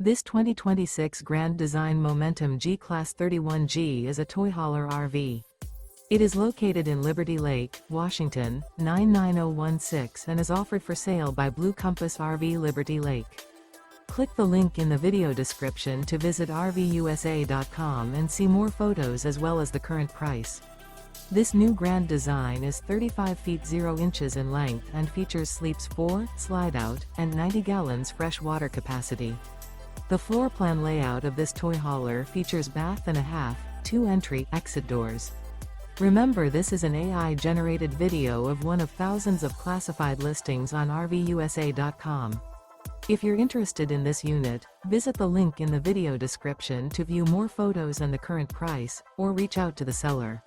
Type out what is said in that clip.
This 2026 Grand Design Momentum G-Class 31G is a toy hauler RV. It is located in Liberty Lake, Washington, 99016 and is offered for sale by Blue Compass RV Liberty Lake. Click the link in the video description to visit RVUSA.com and see more photos as well as the current price. This new Grand Design is 35 feet 0 inches in length and features sleeps 4, slide-out, and 90 gallons fresh water capacity. The floor plan layout of this toy hauler features bath and a half, 2 entry/exit doors. Remember, this is an AI-generated video of one of thousands of classified listings on RVUSA.com. If you're interested in this unit, visit the link in the video description to view more photos and the current price, or reach out to the seller.